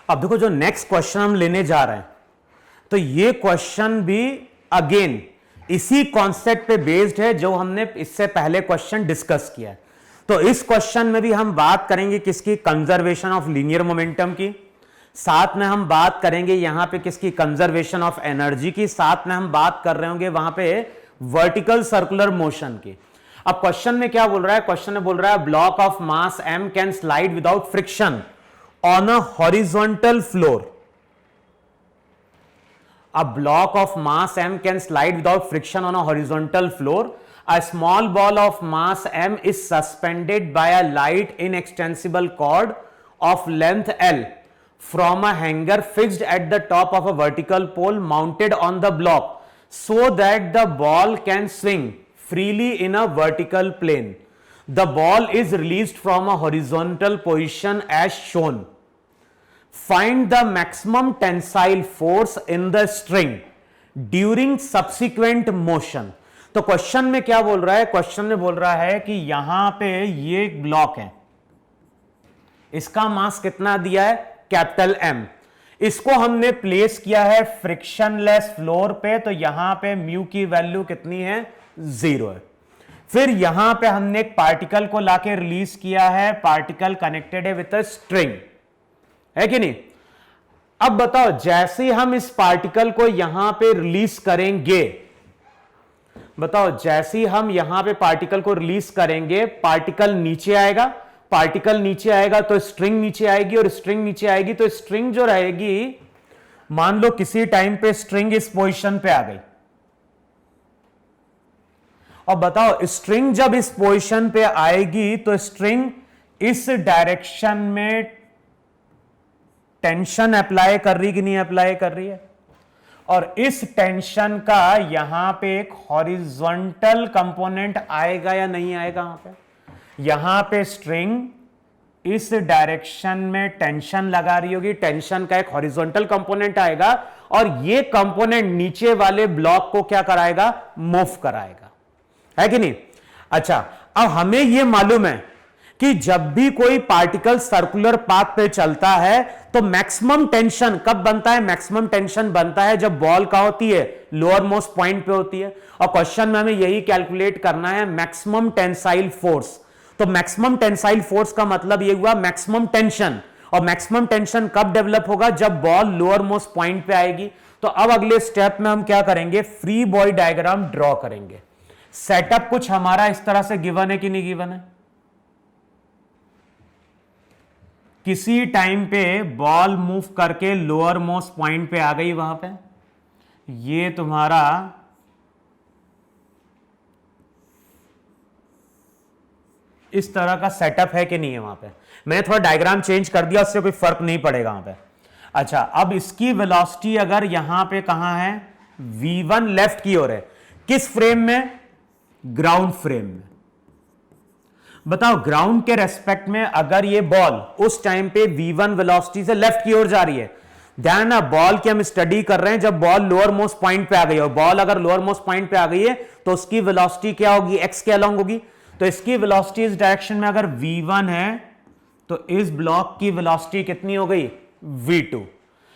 अब देखो जो नेक्स्ट क्वेश्चन हम लेने जा रहे हैं, तो ये क्वेश्चन भी अगेन इसी कॉन्सेप्ट पे बेस्ड है जो हमने इससे पहले क्वेश्चन डिस्कस किया है। तो इस क्वेश्चन में भी हम बात करेंगे किसकी, कंजर्वेशन ऑफ लीनियर मोमेंटम की, साथ में हम बात करेंगे यहां पे किसकी, कंजर्वेशन ऑफ एनर्जी की, साथ में हम बात कर रहे होंगे वहां पे वर्टिकल सर्कुलर मोशन की। अब क्वेश्चन में क्या बोल रहा है, क्वेश्चन में बोल रहा है block of mass m can slide without friction on a horizontal floor. A block of mass m can slide without friction on a horizontal floor. A small ball of mass m is suspended by a light inextensible cord of length L from a hanger fixed at the top of a vertical pole mounted on the block so that the ball can swing freely in a vertical plane. The ball is released from a horizontal position as shown. Find the maximum tensile force in the string during subsequent motion. तो question में क्या बोल रहा है, question में बोल रहा है कि यहां पे ये एक ब्लॉक है, इसका मास कितना दिया है, कैपिटल M। इसको हमने प्लेस किया है फ्रिक्शनलेस फ्लोर पे, तो यहां पे म्यू की वैल्यू कितनी है, 0 है। फिर यहां पे हमने एक पार्टिकल को लाके रिलीज किया है, पार्टिकल कनेक्टेड है विद अ स्ट्रिंग, है कि नहीं। अब बताओ जैसे हम इस पार्टिकल को यहां पे रिलीज करेंगे, बताओ जैसे हम यहां पे पार्टिकल को रिलीज करेंगे, पार्टिकल नीचे आएगा, पार्टिकल नीचे आएगा तो स्ट्रिंग नीचे आएगी, और स्ट्रिंग नीचे आएगी तो स्ट्रिंग जो रहेगी, मान लो किसी टाइम पे स्ट्रिंग इस पोजीशन पे आ गई, और बताओ स्ट्रिंग जब इस पोजीशन पे आएगी तो स्ट्रिंग इस डायरेक्शन में टेंशन अप्लाई कर रही कि नहीं अप्लाई कर रही है, और इस टेंशन का यहां पे एक हॉरिजॉन्टल कंपोनेंट आएगा या नहीं आएगा। यहां पे यहां पे स्ट्रिंग इस डायरेक्शन में टेंशन लगा रही होगी, टेंशन का एक हॉरिजॉन्टल कंपोनेंट आएगा, और ये कंपोनेंट नीचे वाले ब्लॉक को क्या कराएगा, मूव कराएगा, है कि नहीं। अच्छा, अब हमें यह मालूम है कि जब भी कोई पार्टिकल सर्कुलर पाथ पे चलता है तो मैक्सिमम टेंशन कब बनता है, मैक्सिमम टेंशन बनता है जब बॉल का होती है, लोअर मोस्ट पॉइंट पे होती है। और क्वेश्चन में हमें यही कैलकुलेट करना है, मैक्सिमम टेंसाइल फोर्स। तो मैक्सिमम टेंसाइल फोर्स का मतलब ये हुआ मैक्सिमम टेंशन, और मैक्सिमम टेंशन कब डेवलप होगा, जब बॉल लोअर मोस्ट पॉइंट पे आएगी। तो अब अगले स्टेप में हम क्या करेंगे, फ्री बॉडी डायग्राम ड्रॉ करेंगे। सेटअप कुछ हमारा इस तरह से गिवन है कि नहीं गिवन है, किसी टाइम पे बॉल मूव करके लोअर मोस्ट पॉइंट पे आ गई, वहां पे ये तुम्हारा इस तरह का सेटअप है कि नहीं है। वहां पे मैंने थोड़ा डायग्राम चेंज कर दिया, उससे कोई फर्क नहीं पड़ेगा वहां पे। अच्छा, अब इसकी वेलोसिटी अगर यहां पे कहां है, v1 लेफ्ट की ओर है, किस फ्रेम में, ग्राउंड फ्रेम में। बताओ ग्राउंड के रेस्पेक्ट में अगर ये बॉल उस टाइम पे v1 वेलोसिटी से लेफ्ट की ओर जा रही है, ध्यान ना, बॉल की हम स्टडी कर रहे हैं जब बॉल लोअर मोस्ट पॉइंट पे आ गई, और बॉल अगर लोअर मोस्ट पॉइंट पे आ गई है तो उसकी वेलोसिटी क्या होगी, x के अलोंग होगी। तो इसकी वेलोसिटी इस डायरेक्शन में अगर v1 है तो इस ब्लॉक की वेलोसिटी कितनी हो गई, v2।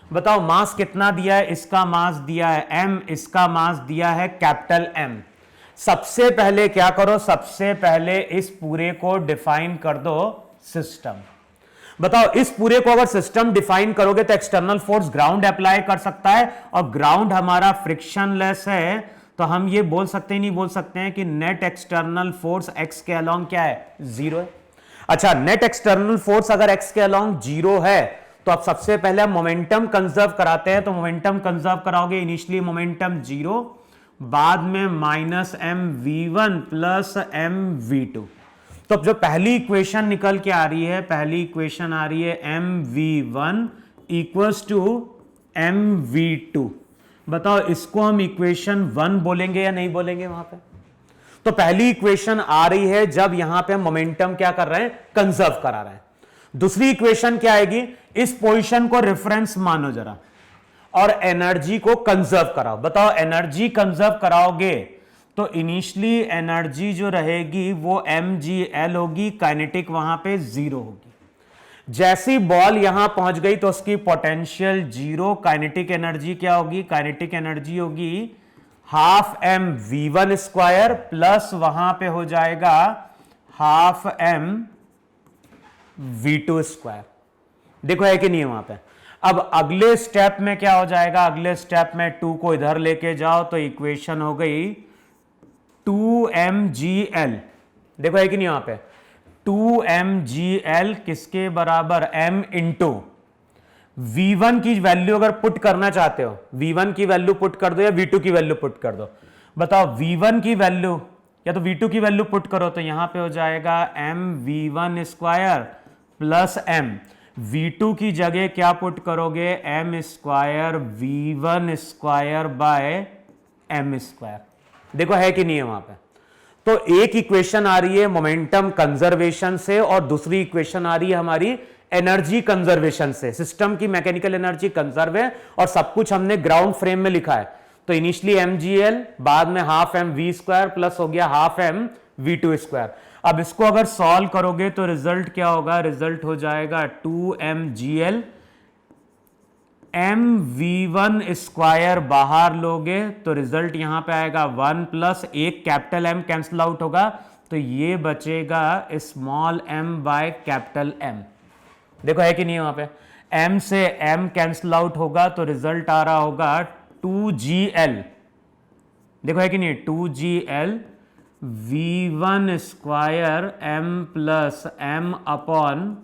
बताओ मास कितना दिया है, इसका मास दिया है m, इसका मास दिया है कैपिटल M। सबसे पहले क्या करो, सबसे पहले इस पूरे को डिफाइन कर दो सिस्टम। बताओ इस पूरे को अगर सिस्टम डिफाइन करोगे तो एक्सटर्नल फोर्स ग्राउंड अप्लाई कर सकता है, और ग्राउंड हमारा फ्रिक्शनलेस है, तो हम ये बोल सकते ही नहीं बोल सकते हैं कि नेट एक्सटर्नल फोर्स x के अलोंग क्या है, 0 है। अच्छा, नेट एक्सटर्नल फोर्स अगर x के अलोंग 0 है तो अब सबसे पहले हम मोमेंटम कंजर्व कराते हैं। तो मोमेंटम कंजर्व कराओगे, इनिशियली मोमेंटम 0, बाद में -mv1 प्लस mv2। तो जो पहली इक्वेशन निकल के आ रही है, पहली इक्वेशन आ रही है mv1 इक्वल्स टू mv2। बताओ इसको हम इक्वेशन 1 बोलेंगे या नहीं बोलेंगे वहां पे। तो पहली इक्वेशन आ रही है जब यहां पे हम मोमेंटम क्या कर रहे हैं, कंजर्व करा रहे हैं। दूसरी इक्वेशन क्या आएगी, इस पोजीशन को रेफरेंस मानो जरा, और एनर्जी को कंजर्व कराओ। बताओ एनर्जी कंजर्व कराओगे तो इनिशियली एनर्जी जो रहेगी वो mgl होगी, काइनेटिक वहां पे 0 होगी। जैसी बॉल यहां पहुंच गई तो उसकी पोटेंशियल जीरो, काइनेटिक एनर्जी क्या होगी, काइनेटिक एनर्जी होगी half M v1 square plus वहां पे हो जाएगा हाफ एम v2 स्क्वायर। देखो है कि नहीं है वहां पे। अब अगले स्टेप में क्या हो जाएगा, अगले स्टेप में 2 को इधर लेके जाओ तो इक्वेशन हो गई 2mgl। देखो है कि नहीं वहां पे, 2mgl किसके बराबर, m इंटू v1 की वैल्यू अगर पुट करना चाहते हो, v1 की वैल्यू पुट कर दो या v2 की वैल्यू पुट कर दो। बताओ v1 की वैल्यू या तो v2 की वैल्यू पुट करो तो यहां पे हो जाएगा m v1 square plus m, v2 की जगह क्या पुट करोगे, m square v1 square by m square. देखो है कि नहीं है वहां पे। तो एक इक्वेशन आ रही है मोमेंटम कंजर्वेशन से और दूसरी इक्वेशन आ रही है हमारी एनर्जी कंजर्वेशन से। सिस्टम की मैकेनिकल एनर्जी कंजर्व है और सब कुछ हमने ग्राउंड फ्रेम में लिखा है। तो इनिशियली mgl, बाद में half M V square plus हो गया हाफ एम v2 स्क्वायर। अब इसको अगर सॉल्व करोगे तो रिजल्ट क्या होगा, रिजल्ट हो जाएगा 2mgl, mv1 स्क्वायर बाहर लोगे तो रिजल्ट यहां पे आएगा 1 प्लस एक कैपिटल M कैंसिल आउट होगा तो ये बचेगा small m by capital M। देखो है कि नहीं वहां पे, m से m कैंसिल आउट होगा तो रिजल्ट आ रहा होगा 2gl। देखो है कि नहीं, 2gl v1 square m plus m upon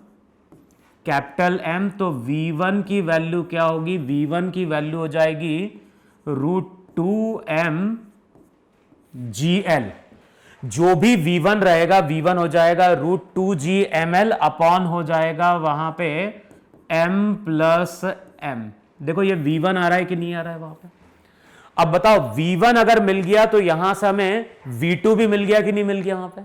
capital M। तो v1 की वैल्यू क्या होगी, v1 की वैल्यू हो जाएगी √2m gl। जो भी v1 रहेगा v1 हो जाएगा √2gml अपॉन हो जाएगा वहां पे m प्लस m। देखो ये v1 आ रहा है कि नहीं आ रहा है वहां पे। अब बताओ v1 अगर मिल गया तो यहां से हमें v2 भी मिल गया कि नहीं मिल गया वहां पे।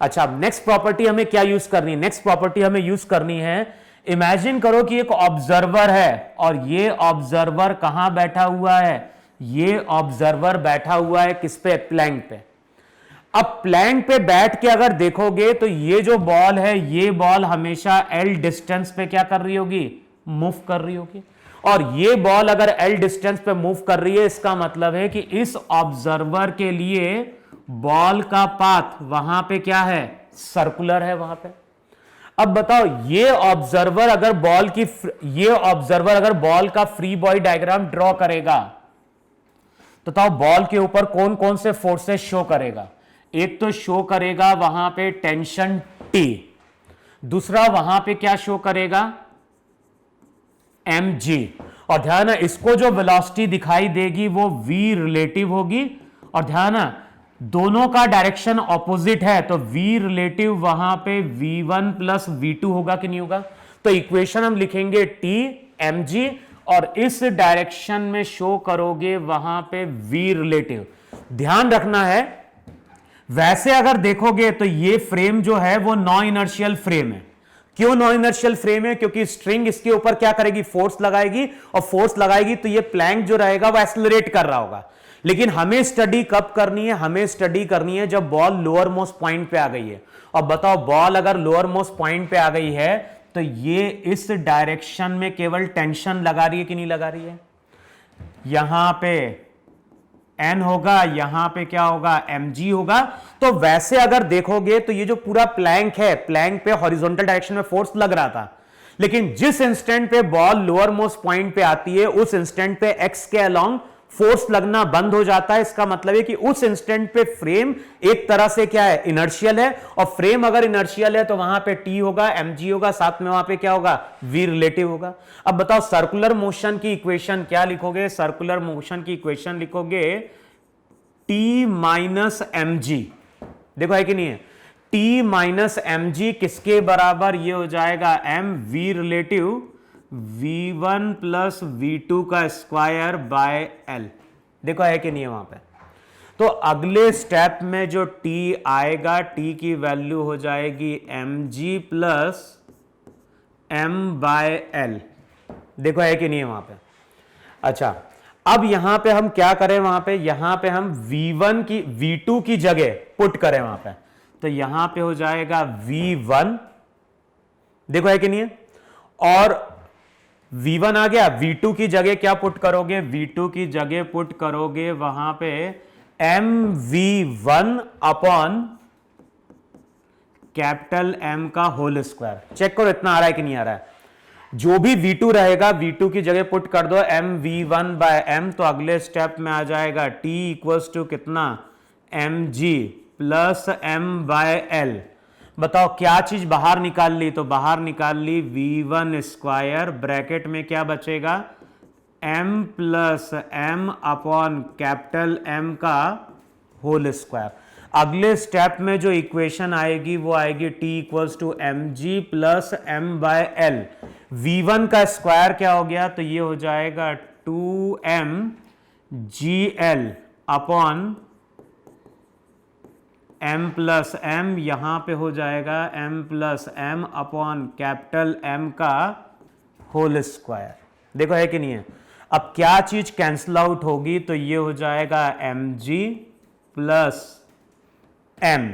अच्छा, अब नेक्स्ट प्रॉपर्टी हमें क्या यूज करनी है, नेक्स्ट प्रॉपर्टी हमें यूज करनी है, इमेजिन करो कि एक ऑब्जर्वर है और ये ऑब्जर्वर कहां बैठा हुआ है, ये ऑब्जर्वर बैठा हुआ है किस पे, प्लैंक पे। अब प्लैंक पे बैठ के अगर देखोगे तो ये जो बॉल है, ये बॉल हमेशा L डिस्टेंस पे क्या कर रही होगी, मूव कर रही होगी। और ये बॉल अगर L डिस्टेंस पे मूव कर रही है, इसका मतलब है कि इस ऑब्जर्वर के लिए बॉल का पाथ वहां पे क्या है, सर्कुलर है वहां पे। अब बताओ ये ऑब्जर्वर अगर बॉल का फ्री बॉडी डायग्राम ड्रॉ करेगा तो बताओ बॉल के ऊपर कौन कौन से फोर्सेस शो करेगा। एक तो शो करेगा वहां पे टेंशन T, दूसरा वहां पे क्या शो करेगा, mg। और ध्यान है इसको जो वेलोसिटी दिखाई देगी वो v रिलेटिव होगी। और ध्यान है दोनों का डायरेक्शन ऑपोजिट है तो v रिलेटिव वहां पे v1 प्लस v2 होगा कि नहीं होगा। तो इक्वेशन हम लिखेंगे t mg और इस डायरेक्शन में शो करोगे वहां पे v रिलेटिव। ध्यान रखना है वैसे अगर देखोगे तो ये फ्रेम जो है वो नॉन इनर्शियल फ्रेम है। क्यों नॉन इनर्शियल फ्रेम है, क्योंकि स्ट्रिंग इसके ऊपर क्या करेगी, फोर्स लगाएगी, और फोर्स लगाएगी तो ये प्लैंक जो रहेगा वो एक्सेलरेट कर रहा होगा। लेकिन हमें स्टडी कब करनी है, हमें स्टडी करनी है जब बॉल लोअर मोस्ट पॉइंट पे आ गई है। और बताओ बॉल अगर लोअर मोस्ट पॉइंट पे आ गई है तो ये इस डायरेक्शन में केवल टेंशन लगा रही है कि नहीं लगा रही है। यहां पे N होगा, यहां पे क्या होगा, mg होगा। तो वैसे अगर देखोगे तो ये जो पूरा प्लैंक है, प्लैंक पे हॉरिजॉन्टल डायरेक्शन में फोर्स लग रहा था, लेकिन जिस इंस्टेंट पे बॉल लोअर मोस्ट पॉइंट पे आती है उस इंस्टेंट पे x के अलोंग फोर्स लगना बंद हो जाता है। इसका मतलब है कि उस इंस्टेंट पे फ्रेम एक तरह से क्या है, इनर्शियल है। और फ्रेम अगर इनर्शियल है तो वहां पे t होगा, mg होगा, साथ में वहां पे क्या होगा, v रिलेटिव होगा। अब बताओ सर्कुलर मोशन की इक्वेशन क्या लिखोगे, सर्कुलर मोशन की इक्वेशन लिखोगे t माइनस mg। देखो है कि नहीं है, t माइनस mg किसके बराबर, ये हो जाएगा m v relative v1 plus v2 का स्क्वायर बाय l। देखो है कि नहीं है वहां पे। तो अगले स्टेप में जो t आएगा, t की वैल्यू हो जाएगी mg plus m by l। देखो है कि नहीं है वहां पे। अच्छा, अब यहां पे हम क्या करें, वहां पे यहां पे हम v1 की v2 की जगह पुट करें वहां पे। तो यहां पे हो जाएगा v1, देखो है कि नहीं है। और V1 आ गया, V2 की जगह क्या पुट करोगे, V2 की जगह पुट करोगे वहां पे mv1 अपॉन कैपिटल M का होल स्क्वायर। चेक करो इतना आ रहा है कि नहीं आ रहा है। जो भी V2 रहेगा V2 की जगह पुट कर दो mv1 बाय m, तो अगले स्टेप में आ जाएगा T इक्वल्स टू कितना mg plus m by l। बताओ क्या चीज बाहर निकाल ली, तो बाहर निकाल ली v1 स्क्वायर, ब्रैकेट में क्या बचेगा m plus m upon capital M का होल स्क्वायर। अगले स्टेप में जो इक्वेशन आएगी वो आएगी T equals to mg plus m by l। v1 का स्क्वायर क्या हो गया, तो ये हो जाएगा 2mgl upon m plus m, यहां पे हो जाएगा m plus m upon capital M का होल स्क्वायर। देखो है कि नहीं है। अब क्या चीज कैंसिल आउट होगी, तो ये हो जाएगा mg प्लस m,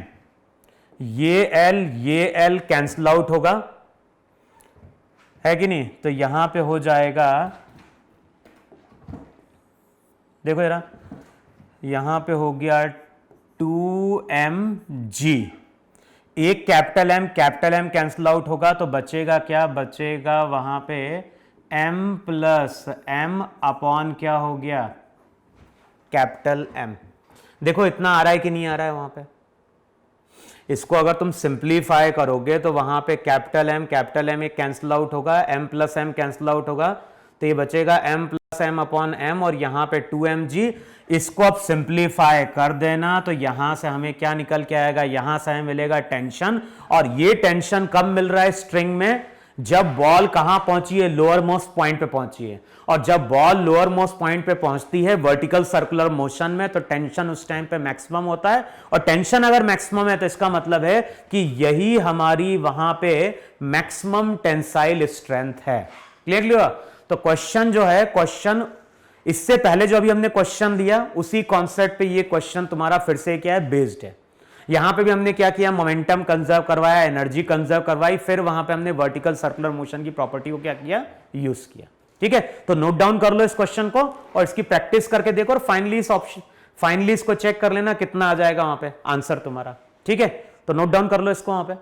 ये l कैंसिल आउट होगा, है कि नहीं। तो यहां पे हो जाएगा, देखो जरा, यहां पे हो गया 2mg, एक कैपिटल M कैंसिल आउट होगा, तो बचेगा क्या, बचेगा वहां पे m प्लस m अपॉन क्या हो गया कैपिटल M। देखो इतना आ रहा है कि नहीं आ रहा है वहां पे। इसको अगर तुम सिंप्लीफाई करोगे तो वहां पे कैपिटल M एक कैंसिल आउट होगा, m plus m cancel out होगा, तो ये बचेगा m plus m upon m और यहां पे 2mg। इसको अब सिंप्लीफाई कर देना, तो यहां से हमें क्या निकल के आएगा, यहां से हमें मिलेगा टेंशन। और ये टेंशन कब मिल रहा है स्ट्रिंग में, जब बॉल कहां पहुंची है, लोअर मोस्ट पॉइंट पे पहुंची है। और जब बॉल लोअर मोस्ट पॉइंट पे पहुंचती है वर्टिकल सर्कुलर मोशन में, तो टेंशन उस टाइम पे मैक्सिमम होता है। और टेंशन अगर मैक्सिमम है तो इसका मतलब है कि यही हमारी वहां पे मैक्सिमम टेंसाइल स्ट्रेंथ है। क्लियरली हुआ। तो क्वेश्चन जो है, क्वेश्चन इससे पहले जो अभी हमने क्वेश्चन दिया उसी कॉन्सेप्ट पे ये क्वेश्चन तुम्हारा फिर से क्या है, बेस्ड है। यहां पे भी हमने क्या किया, मोमेंटम कंजर्व करवाया, एनर्जी कंजर्व करवाई, फिर वहां पे हमने वर्टिकल सर्कुलर मोशन की प्रॉपर्टी को क्या किया, यूज किया। ठीक है, तो नोट डाउन कर लो इस क्वेश्चन को और इसकी प्रैक्टिस करके देखो, और फाइनली इसको चेक कर लेना कितना आ जाएगा वहां पे आंसर तुम्हारा। ठीक है, तो नोट डाउन कर लो इसको वहां पे।